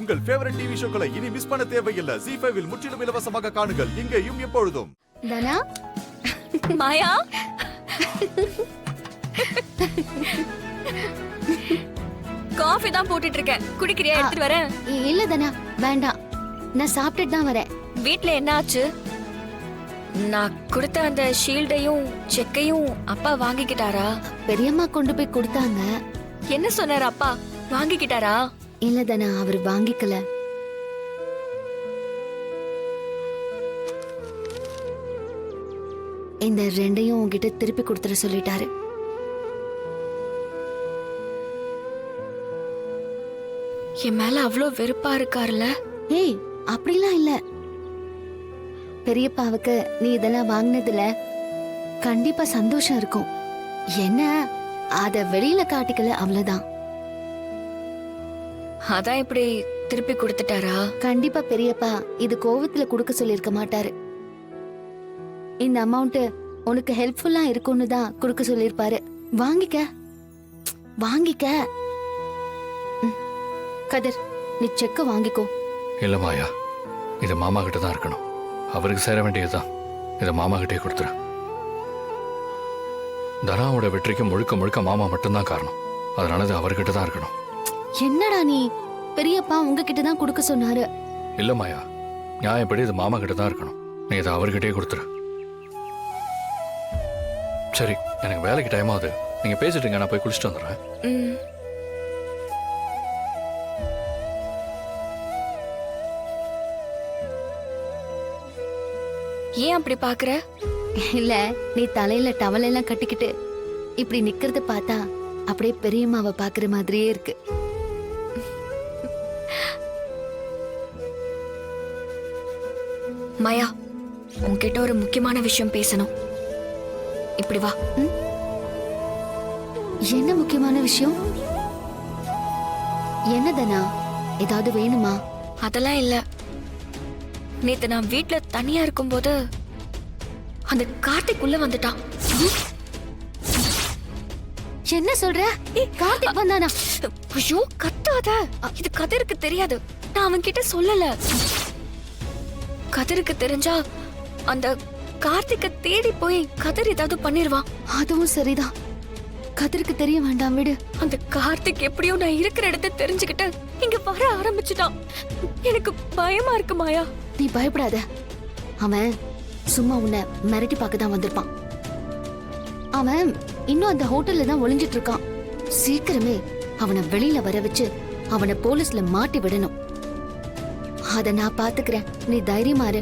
உங்கள் favourite TV ஷோக்களை இனி miss பண்ண தேவையில்லை. ZEE5 இல் முற்றிலும் இலவசமாக காணுங்கள். இங்கேயும் எப்பொழுதும். தனா மாயா காஃபி தான் போட்டுட்டு இருக்கேன். குடிக்கிறியா? எடுத்துட்டு வரேன். இல்ல தனா வேண்டாம், நான் சாப்பிட்டுட்டு தான் வரேன். வீட்ல என்ன ஆச்சு? நான் கொடுத்த அந்த ஷீல்டையும் செக்கையும் அப்பா வாங்கிக்கிட்டாரா? பெரியம்மா கொண்டு போய் கொடுத்தாங்க. என்ன சொன்னாரு அப்பா? வாங்கிக்கிட்டாரா? இல்ல தனா, அவர் வாங்கிக்கல. இந்த ரெண்டையும் உங்ககிட்ட திருப்பி கொடுத்துட சொல்லிட்டாரு. என் மேல அவ்வளோ வெறுப்பா இருக்காருல்ல? ஏய், அப்படிலாம் இல்ல. பெரியப்பாவுக்கு நீ இதெல்லாம் வாங்கினதுல கண்டிப்பா சந்தோஷம் இருக்கும். என்ன, அத வெளியில காட்டிக்கல, அவ்வளவுதான். அதான் இப்படி திருப்பி கொடுத்துட்டாரா? கண்டிப்பா பெரியப்பா இது கோவத்துல கொடுக்க சொல்லிருக்க மாட்டாரு. இந்த அமௌண்ட் உனக்கு ஹெல்ப்ஃபுல்லா இருக்கும்னு தான் கொடுக்க சொல்லிருப்பாரு. வாங்கிக்க வாங்கிக்க. கதிர், நீ செக்க வாங்கிக்கோ. இல்ல மாயா, இது மாமா கிட்ட தான் இருக்கணும். அவருக்கு சேர வேண்டியதுதான். இதை மாமா கிட்டே கொடுத்துரு. தனாவோட வெற்றிக்கு முழுக்க முழுக்க மாமா மட்டும்தான் காரணம். அதனால இது அவர்கிட்ட தான் இருக்கணும். என்னடா நீ, பெரியப்பா உங்ககிட்ட தான் கொடுக்க சொன்னாரு. இல்ல மாயா, நியாயப்படி இது மாமா கிட்ட தான் இருக்கணும். நீ இதை அவர்கிட்டே கொடுத்துரு. சரி, எனக்கு வேலைக்கு டைம் ஆகுது. நீங்க பேசிட்டுங்க, நான் போய் குளிச்சுட்டு வந்துடுறேன். ம். ஏன் அப்படி பாக்குற? இல்ல, நீ தலையில டவல் எல்லாம் கட்டிக்கிட்டு இப்படி நிக்கிறத பார்த்தா அப்படியே பெரியம்மாவை பாக்குற மாதிரியே இருக்கு. மாயா, உன்கிட்ட ஒரு முக்கியமான விஷயம் பேசணும். இப்படி வா. என்ன முக்கியமான விஷயம்? என்னதனா, ஏதாவது வேணுமா? அதெல்லாம் இல்ல. நேத்து நான் வீட்ல தனியா இருக்கும்போது அந்த கார்த்திக் உள்ள வந்துட்டான். என்ன சொல்ற? கார்த்திக் வந்தானா? ஐயோ, கத்தாத. இது கதிருக்கு தெரியாது. நான் அவன் கிட்ட சொல்லல. கதிருக்கு தெரிஞ்சா அந்த கார்த்திக்க தேடி போய் கதிர் ஏதாவது பண்ணிருவான். அதுவும் சரிதான். கதிருக்கு தெரிய வேண்டாம், விடு. அந்த கார்த்திக் எப்படியோ நான் இருக்கிற இடத்தை தெரிஞ்சுக்கிட்டு இங்க வர ஆரம்பிச்சுட்டான். எனக்கு பயமா இருக்கு மாயா. நீ பயப்படாத. அவன் சும்மா உன்னை மிரட்டி பார்க்க தான் வந்திருப்பான். அவன் இன்னும் அந்த ஹோட்டல்ல தான் ஒளிஞ்சிட்டு இருக்கான். சீக்கிரமே அவனை வெளியில வர வச்சு அவனை போலீஸ்ல மாட்டி விடணும். அத நான் பாத்துக்கிறேன், நீ தைரியமா இரு.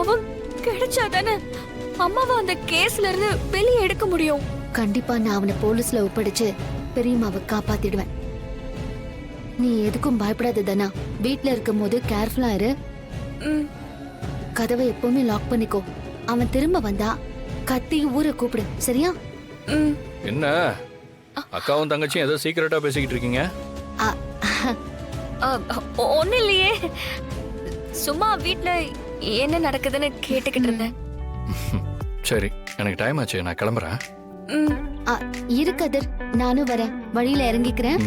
அவன் கிடைச்சாதானே அம்மாவை அந்த கேஸ்ல இருந்து வெளியே எடுக்க முடியும். கண்டிப்பா நான் அவனை போலீஸ்ல ஒப்படைச்சு பெரியம்மாவை காப்பாத்திடுவேன். நீ எதுக்கும் பயப்படாத தனா. வீட்ல இருக்கும் போது கேர்ஃபுல்லா இரு. ம். கதவை எப்பவுமே லாக் பண்ணிக்கோ. அவன் திரும்ப வந்தா கத்தி ஊரை கூப்பிடு, சரியா? ம். என்ன அக்காவும் தங்கச்சியும் ஏதோ சீக்கிரட்டா பேசிக்கிட்டு இருக்கீங்க? ஒன்னும் இல்லையே, சும்மா வீட்ல என்ன நடக்குதுன்னு கேட்டுக்கிட்டு இருந்தேன். சரி, எனக்கு டைம் ஆச்சு, நான் கிளம்புறேன். ம். இரு கதிர், நானும் வரேன். வழியில இறங்கிக்கிறேன்.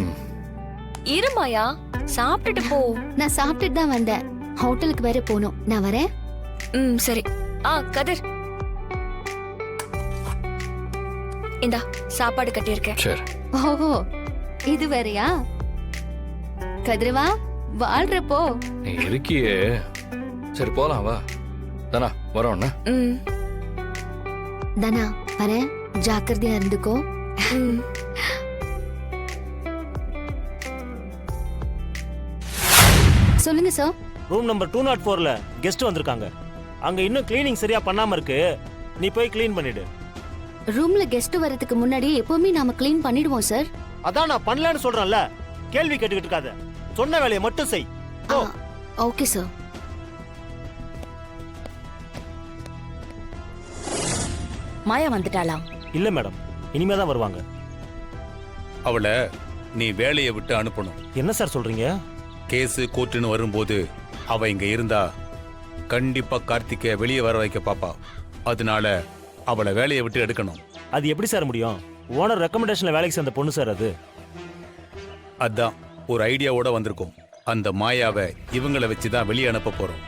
இருமாயா, சாப்பிட்டுட்டு போ. நான் சாப்பிட்டுட்டு தான் வந்தேன். ஹோட்டலுக்கு வேற போகணும். நான் வரேன். ம், சரி. கதிர், இந்தா சாப்பாடு கட்டியிருக்கேன். சரி. ஓஹோ, இது வேறயா? கதிரவா, வாழ்றப்போ. நீ இருக்கியே. சரி, போலாம் வா. தானா வரோம்னா? ம். தனா வரேன், ஜாக்கிரதையா இருந்துக்கோ. ம். சொல்லுங்க சார். ரூம் நம்பர் 204ல கெஸ்ட் வந்திருக்காங்க. அங்க இன்னும் கிளீனிங் சரியா பண்ணாம இருக்கு. நீ போய் க்ளீன் பண்ணிடு. ரூம்ல கெஸ்ட் வரதுக்கு முன்னாடி எப்பவுமே நாம க்ளீன் பண்ணிடுவோம் சார். அதான் நான் பண்ணலன்னு சொல்றேன்ல. கேள்வி கேட்டுக்கிட்டு இருக்காத. சொன்ன வேலையை மட்டும் செய். Okay sir. மாயா வந்துட்டாளா? இல்ல மேடம், இனிமே தான் வருவாங்க. அவளை நீ வேலையை விட்டு அனுப்பணும். என்ன சார் சொல்றீங்க? கேஸு கோர்ட்டுன்னு வரும்போது அவ இங்க இருந்தா கண்டிப்பா கார்த்திகை வெளியே வர வைக்க பாப்பா. அதனால அவளை வேலையை விட்டு எடுக்கணும். அது எப்படி சார் முடியும்? ஓனர் ரெக்கமெண்டேஷன்ல வேலைக்கு சேர்ந்த பொண்ணு சார் அது. அதான் ஒரு ஐடியாவோட வந்திருக்கோம். அந்த மாயாவை இவங்களை வச்சு தான் வெளியே அனுப்ப போறோம்.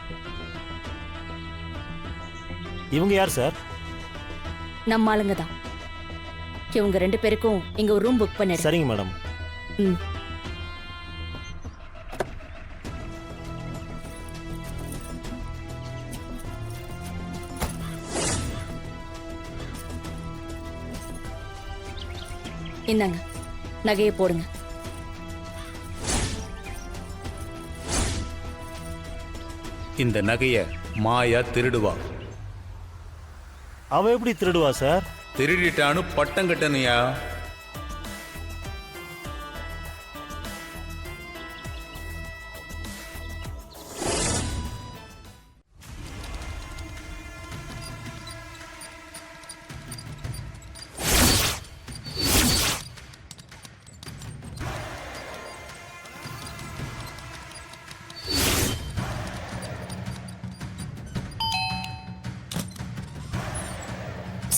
இவங்க யார் சார்? நம்ம ஆளுங்க தான். இவங்க 2 பேருக்கும் இங்க ஒரு ரூம் புக் பண்ணிடு. சரிங்க மேடம். ம். இந்தாங்க, நகையை போடுங்க. இந்த நகையை மாயா திருடுவா. அவ எப்படி திருடுவா சார்? திருடிட்டான்னு பட்டம் கட்டணையா?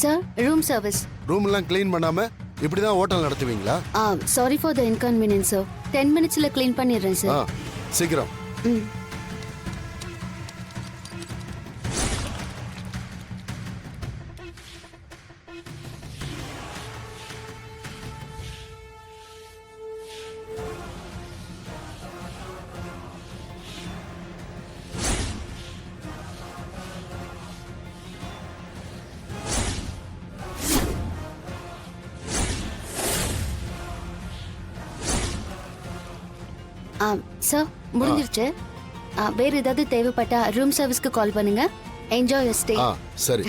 Sir, room service. ரூம் எல்லாம் க்ளீன் பண்ணாம இப்படிதான் ஹோட்டல் நடத்துவீங்களா? Sorry for the inconvenience sir. 10 மினிட்ஸ்ல க்ளீன் பண்ணிடுறேன் ஆ, சார். சீக்கிரம். ம். சார், முடிஞ்சிருச்சு. வேற ஏதாவது தேவைப்பட்டா ரூம் சர்வீஸ்க்கு கால் பண்ணுங்க. Enjoy your stay. சரி.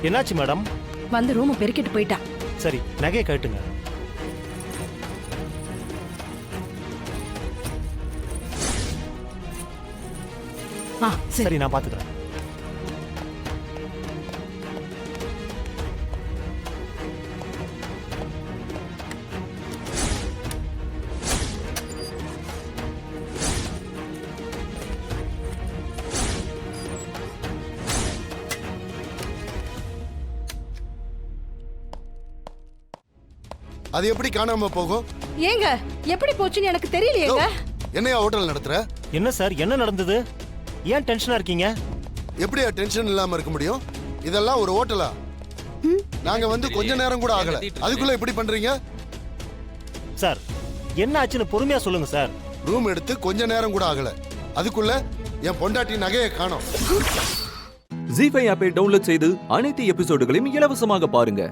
என்னாச்சு மேடம்? வந்து ரூம் பெருக்கிட்டு போயிட்டா. சரி, நகையை கட்டுங்க. சரி, நான் பாத்துக்கிறேன். அது எப்படி காணாம போகும்? ஏங்க, எப்படி போச்சுன்னு எனக்கு தெரியலையேங்க. என்னையா ஹோட்டல் நடத்துற? என்ன சார், என்ன நடந்தது? ஏன் டென்ஷனா இருக்கீங்க? எப்படியா டென்ஷன் இல்லாம இருக்க முடியும்? இதெல்லாம் ஒரு ஹோட்டலா? நாங்க வந்து கொஞ்ச நேரம் கூட ஆகல, அதுக்குள்ள இப்படி பண்றீங்க? சார், என்ன ஆச்சுன்னு பொறுமையா சொல்லுங்க சார். ரூம் எடுத்து கொஞ்ச நேரம் கூட ஆகல, அதுக்குள்ள என் பொண்டாட்டி நகையை காணோம். ஜீ5 ஆப்பை டவுன்லோட் செய்து அனைத்து எபிசோடுகளையும் இலவசமாக பாருங்க.